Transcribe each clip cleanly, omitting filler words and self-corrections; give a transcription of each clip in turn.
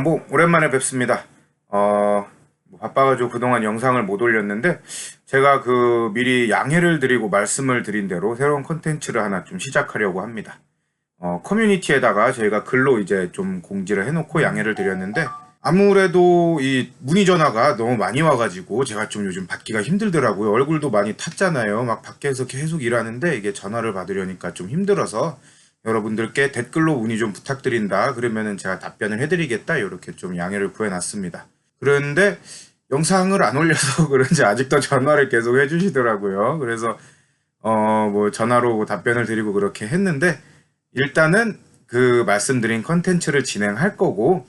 양봉 오랜만에 뵙습니다. 바빠가지고 그동안 영상을 못 올렸는데 제가 미리 양해를 드리고 말씀을 드린 대로 새로운 컨텐츠를 하나 좀 시작하려고 합니다. 커뮤니티에다가 저희가 글로 이제 좀 공지를 해놓고 양해를 드렸는데 아무래도 이 문의 전화가 너무 많이 와가지고 제가 좀 요즘 받기가 힘들더라고요. 얼굴도 많이 탔잖아요. 막 밖에서 계속 일하는데 이게 전화를 받으려니까 좀 힘들어서 여러분들께 댓글로 문의 좀 부탁드린다. 그러면은 제가 답변을 해드리겠다. 이렇게 좀 양해를 구해놨습니다. 그런데 영상을 안 올려서 그런지 아직도 전화를 계속 해주시더라고요. 그래서 전화로 답변을 드리고 그렇게 했는데 일단은 말씀드린 컨텐츠를 진행할 거고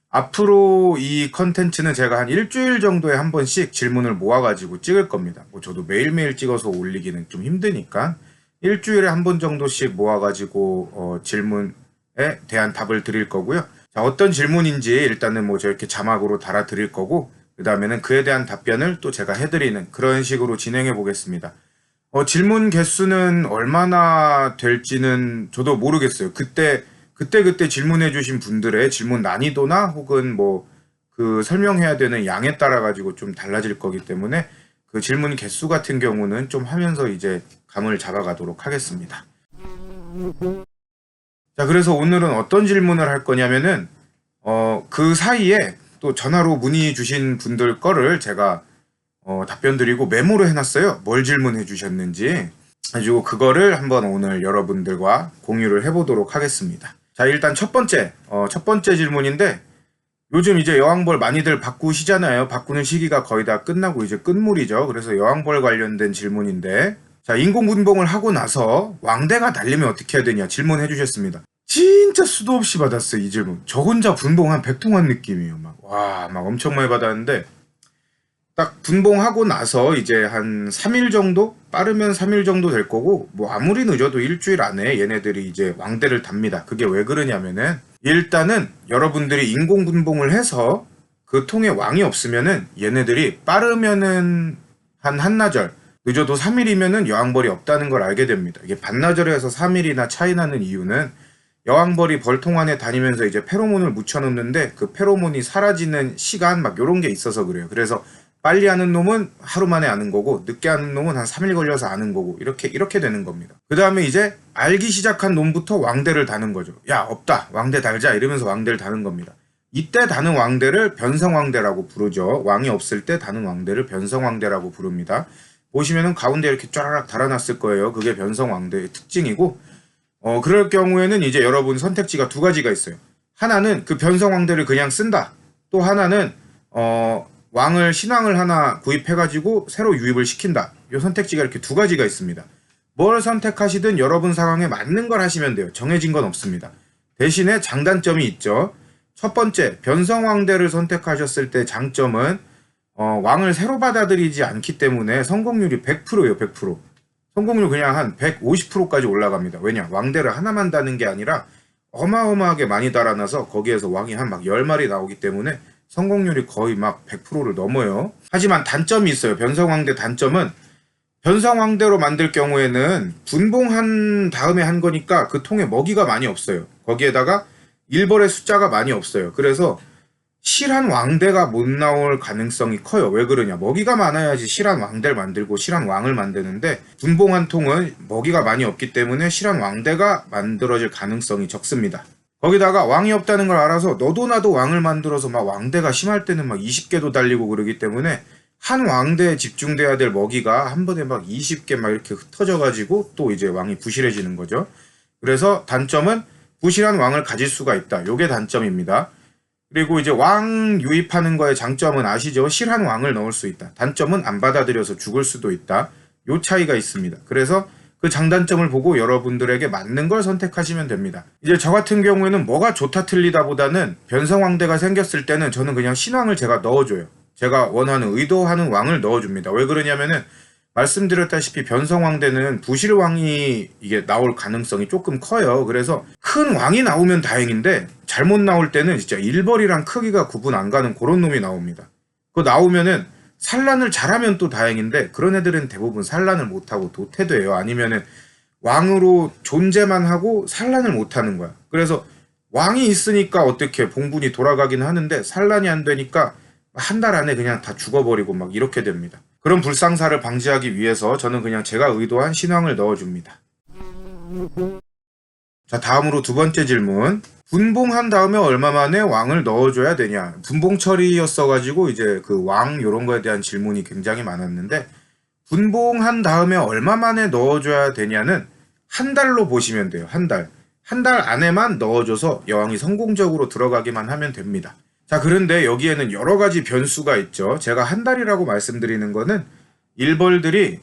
앞으로 이 컨텐츠는 제가 한 일주일 정도에 한 번씩 질문을 모아가지고 찍을 겁니다. 저도 매일매일 찍어서 올리기는 좀 힘드니까 일주일에 한 번 정도씩 모아가지고 질문에 대한 답을 드릴 거고요. 자, 어떤 질문인지 일단은 저렇게 자막으로 달아 드릴 거고 그 다음에는 그에 대한 답변을 또 제가 해드리는 그런 식으로 진행해 보겠습니다. 질문 개수는 얼마나 될지는 저도 모르겠어요. 그때 질문해 주신 분들의 질문 난이도나 혹은 설명해야 되는 양에 따라 가지고 좀 달라질 거기 때문에 그 질문 개수 같은 경우는 좀 하면서 이제 감을 잡아가도록 하겠습니다. 자, 그래서 오늘은 어떤 질문을 할 거냐면은 그 사이에 또 전화로 문의 주신 분들 거를 제가 답변 드리고 메모로 해놨어요. 뭘 질문해 주셨는지. 가지고 그거를 한번 오늘 여러분들과 공유를 해보도록 하겠습니다. 자, 일단 첫 번째 질문인데 요즘 이제 여왕벌 많이들 바꾸시잖아요. 바꾸는 시기가 거의 다 끝나고 이제 끝물이죠. 그래서 여왕벌 관련된 질문인데 자, 인공분봉을 하고 나서 왕대가 달리면 어떻게 해야 되냐 질문해 주셨습니다. 진짜 수도 없이 받았어요, 이 질문. 저 혼자 분봉 한 100통 한 느낌이에요. 막 엄청 많이 받았는데 딱 분봉하고 나서 이제 한 3일 정도? 빠르면 3일 정도 될 거고 아무리 늦어도 일주일 안에 얘네들이 이제 왕대를 답니다. 그게 왜 그러냐면은 일단은 여러분들이 인공분봉을 해서 그 통에 왕이 없으면은 얘네들이 빠르면은 한 한나절 늦어도 3일이면은 여왕벌이 없다는 걸 알게 됩니다. 이게 반나절에서 3일이나 차이 나는 이유는 여왕벌이 벌통 안에 다니면서 이제 페로몬을 묻혀놓는데 그 페로몬이 사라지는 시간 요런 게 있어서 그래요. 그래서 빨리 하는 놈은 하루 만에 아는 거고 늦게 하는 놈은 한 3일 걸려서 아는 거고 이렇게 되는 겁니다. 그 다음에 이제 알기 시작한 놈부터 왕대를 다는 거죠. 야, 없다, 왕대 달자 이러면서 왕대를 다는 겁니다. 이때 다는 왕대를 변성왕대라고 부르죠. 왕이 없을 때 다는 왕대를 변성왕대라고 부릅니다. 보시면은 가운데 이렇게 쫘라락 달아놨을 거예요. 그게 변성왕대의 특징이고 그럴 경우에는 이제 여러분 선택지가 두 가지가 있어요. 하나는 그 변성왕대를 그냥 쓴다. 또 하나는 왕을 신왕을 하나 구입해가지고 새로 유입을 시킨다. 이 선택지가 이렇게 두 가지가 있습니다. 뭘 선택하시든 여러분 상황에 맞는 걸 하시면 돼요. 정해진 건 없습니다. 대신에 장단점이 있죠. 첫 번째, 변성왕대를 선택하셨을 때 장점은 왕을 새로 받아들이지 않기 때문에 성공률이 100%예요. 100%. 성공률 그냥 한 150%까지 올라갑니다. 왜냐? 왕대를 하나만 다는 게 아니라 어마어마하게 많이 달아나서 거기에서 왕이 한 10마리 나오기 때문에 성공률이 거의 100%를 넘어요. 하지만 단점이 있어요. 변성왕대 단점은 변성왕대로 만들 경우에는 분봉한 다음에 한 거니까 그 통에 먹이가 많이 없어요. 거기에다가 일벌의 숫자가 많이 없어요. 그래서 실한 왕대가 못 나올 가능성이 커요. 왜 그러냐? 먹이가 많아야지 실한 왕대를 만들고 실한 왕을 만드는데 분봉한 통은 먹이가 많이 없기 때문에 실한 왕대가 만들어질 가능성이 적습니다. 거기다가 왕이 없다는 걸 알아서 너도 나도 왕을 만들어서 왕대가 심할 때는 20개도 달리고 그러기 때문에 한 왕대에 집중돼야 될 먹이가 한 번에 20개 이렇게 흩어져가지고 또 이제 왕이 부실해지는 거죠. 그래서 단점은 부실한 왕을 가질 수가 있다. 요게 단점입니다. 그리고 이제 왕 유입하는 거의 장점은 아시죠? 실한 왕을 넣을 수 있다. 단점은 안 받아들여서 죽을 수도 있다. 요 차이가 있습니다. 그래서 그 장단점을 보고 여러분들에게 맞는 걸 선택하시면 됩니다. 이제 저 같은 경우에는 뭐가 좋다 틀리다 보다는 변성왕대가 생겼을 때는 저는 그냥 신왕을 제가 넣어줘요. 제가 원하는 의도하는 왕을 넣어줍니다. 왜 그러냐면은 말씀드렸다시피 변성왕대는 부실왕이 이게 나올 가능성이 조금 커요. 그래서 큰 왕이 나오면 다행인데 잘못 나올 때는 진짜 일벌이랑 크기가 구분 안 가는 그런 놈이 나옵니다. 그거 나오면은 산란을 잘하면 또 다행인데 그런 애들은 대부분 산란을 못하고 도태돼요. 아니면은 왕으로 존재만 하고 산란을 못하는 거야. 그래서 왕이 있으니까 어떻게 봉군이 돌아가긴 하는데 산란이 안 되니까 한 달 안에 그냥 다 죽어버리고 막 이렇게 됩니다. 그런 불상사를 방지하기 위해서 저는 그냥 제가 의도한 신왕을 넣어줍니다. 자, 다음으로 두 번째 질문. 분봉한 다음에 얼마 만에 왕을 넣어줘야 되냐. 분봉 처리였어가지고 이제 그 왕 요런 거에 대한 질문이 굉장히 많았는데, 분봉한 다음에 얼마 만에 넣어줘야 되냐는 한 달로 보시면 돼요. 한 달. 한 달 안에만 넣어줘서 여왕이 성공적으로 들어가기만 하면 됩니다. 자, 그런데 여기에는 여러 가지 변수가 있죠. 제가 한 달이라고 말씀드리는 거는 일벌들이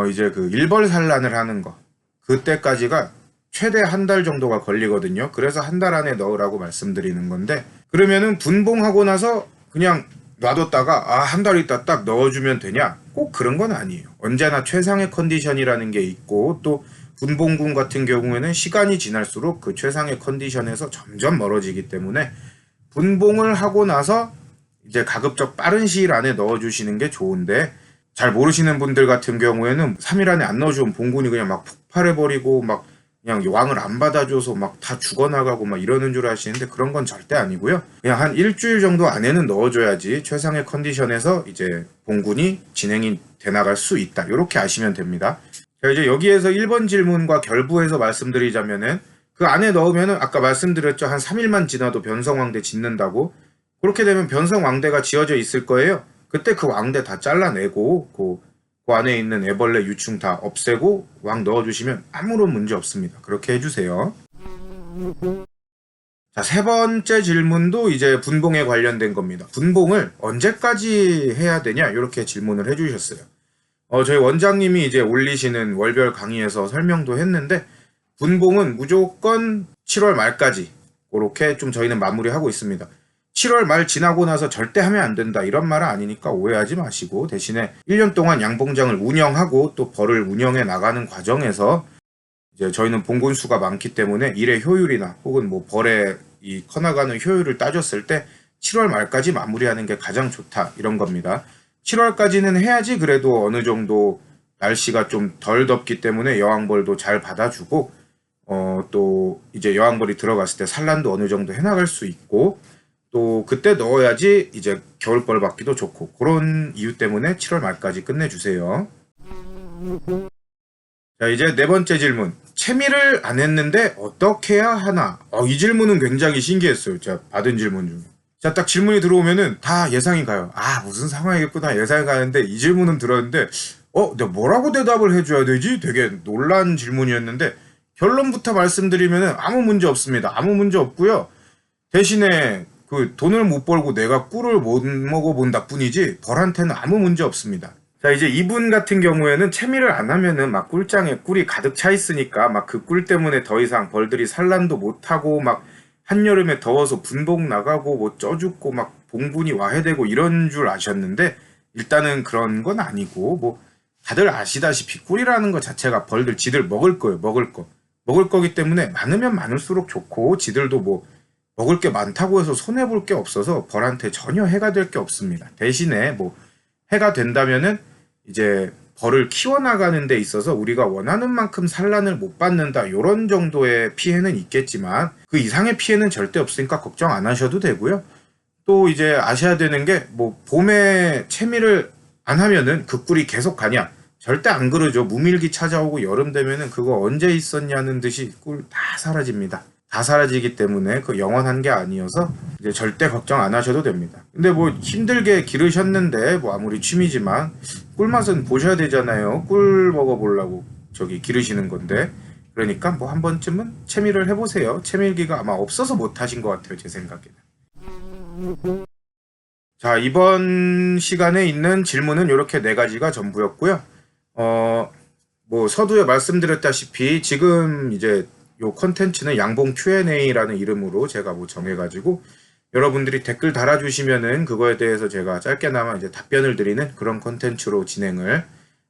이제 그 일벌 산란을 하는 거. 그때까지가 최대 한 달 정도가 걸리거든요. 그래서 한 달 안에 넣으라고 말씀드리는 건데, 그러면은 분봉하고 나서 그냥 놔뒀다가 한 달 있다 딱 넣어주면 되냐? 꼭 그런 건 아니에요. 언제나 최상의 컨디션이라는 게 있고, 또 분봉군 같은 경우에는 시간이 지날수록 그 최상의 컨디션에서 점점 멀어지기 때문에 분봉을 하고 나서 이제 가급적 빠른 시일 안에 넣어주시는 게 좋은데, 잘 모르시는 분들 같은 경우에는 3일 안에 안 넣어주면 봉군이 그냥 막 폭발해버리고 막 그냥 왕을 안 받아줘서 막 다 죽어나가고 막 이러는 줄 아시는데, 그런 건 절대 아니고요. 그냥 한 일주일 정도 안에는 넣어줘야지 최상의 컨디션에서 이제 봉군이 진행이 돼 나갈 수 있다. 이렇게 아시면 됩니다. 자, 이제 여기에서 1번 질문과 결부해서 말씀드리자면은, 그 안에 넣으면은 아까 말씀드렸죠. 한 3일만 지나도 변성왕대 짓는다고. 그렇게 되면 변성왕대가 지어져 있을 거예요. 그때 그 왕대 다 잘라내고 그 안에 있는 애벌레 유충 다 없애고 왕 넣어주시면 아무런 문제 없습니다. 그렇게 해주세요. 자, 세 번째 질문도 이제 분봉에 관련된 겁니다. 분봉을 언제까지 해야 되냐? 이렇게 질문을 해주셨어요. 저희 원장님이 이제 올리시는 월별 강의에서 설명도 했는데, 분봉은 무조건 7월 말까지 그렇게 좀 저희는 마무리하고 있습니다. 7월 말 지나고 나서 절대 하면 안 된다 이런 말은 아니니까 오해하지 마시고, 대신에 1년 동안 양봉장을 운영하고 또 벌을 운영해 나가는 과정에서 이제 저희는 봉군 수가 많기 때문에 일의 효율이나 혹은 뭐 벌의 이 커나가는 효율을 따졌을 때 7월 말까지 마무리하는 게 가장 좋다 이런 겁니다. 7월까지는 해야지 그래도 어느 정도 날씨가 좀 덜 덥기 때문에 여왕벌도 잘 받아주고 또 이제 여왕벌이 들어갔을 때 산란도 어느 정도 해나갈 수 있고, 또 그때 넣어야지 이제 겨울벌 받기도 좋고, 그런 이유 때문에 7월 말까지 끝내주세요. 자, 이제 네 번째 질문. 채미를 안 했는데 어떻게 해야 하나? 이 질문은 굉장히 신기했어요. 제가 받은 질문 중에. 자, 딱 질문이 들어오면은 다 예상이 가요. 무슨 상황이겠구나 예상이 가는데, 이 질문은 들었는데 내가 뭐라고 대답을 해줘야 되지? 되게 놀란 질문이었는데, 결론부터 말씀드리면은 아무 문제 없습니다. 아무 문제 없고요. 대신에 그 돈을 못 벌고 내가 꿀을 못 먹어본다 뿐이지 벌한테는 아무 문제 없습니다. 자, 이제 이분 같은 경우에는 채미를 안 하면은 막 꿀장에 꿀이 가득 차 있으니까 막 그 꿀 때문에 더 이상 벌들이 산란도 못 하고 막 한여름에 더워서 분봉 나가고 뭐 쪄 죽고 막 봉분이 와해되고 이런 줄 아셨는데, 일단은 그런 건 아니고, 뭐 다들 아시다시피 꿀이라는 것 자체가 벌들 지들 먹을 거예요. 먹을 거기 때문에 많으면 많을수록 좋고, 지들도 뭐 먹을 게 많다고 해서 손해볼 게 없어서 벌한테 전혀 해가 될 게 없습니다. 대신에 뭐 해가 된다면은 이제 벌을 키워나가는 데 있어서 우리가 원하는 만큼 산란을 못 받는다 이런 정도의 피해는 있겠지만, 그 이상의 피해는 절대 없으니까 걱정 안 하셔도 되고요. 또 이제 아셔야 되는 게, 뭐 봄에 채미를 안 하면은 그 꿀이 계속 가냐? 절대 안 그러죠. 무밀기 찾아오고 여름 되면은 그거 언제 있었냐는 듯이 꿀 다 사라집니다. 다 사라지기 때문에 그 영원한 게 아니어서 이제 절대 걱정 안 하셔도 됩니다. 근데 뭐 힘들게 기르셨는데, 뭐 아무리 취미지만 꿀맛은 보셔야 되잖아요. 꿀 먹어보려고 저기 기르시는 건데, 그러니까 뭐 한 번쯤은 채미를 해보세요. 채밀기가 아마 없어서 못 하신 것 같아요, 제 생각에는. 자, 이번 시간에 있는 질문은 이렇게 네 가지가 전부였고요. 뭐 서두에 말씀드렸다시피 지금 이제 요 컨텐츠는 양봉 Q&A라는 이름으로 제가 뭐 정해가지고 여러분들이 댓글 달아주시면은 그거에 대해서 제가 짧게나마 이제 답변을 드리는 그런 컨텐츠로 진행을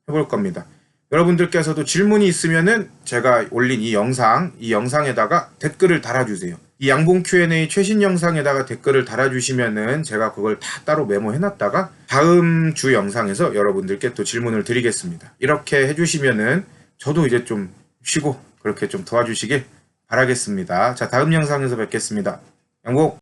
해볼 겁니다. 여러분들께서도 질문이 있으면은 제가 올린 이 영상에다가 댓글을 달아주세요. 이 양봉 Q&A 최신 영상에다가 댓글을 달아주시면은 제가 그걸 다 따로 메모해놨다가 다음 주 영상에서 여러분들께 또 질문을 드리겠습니다. 이렇게 해주시면은 저도 이제 좀 쉬고 그렇게 좀 도와주시길 바라겠습니다. 자, 다음 영상에서 뵙겠습니다. 양복!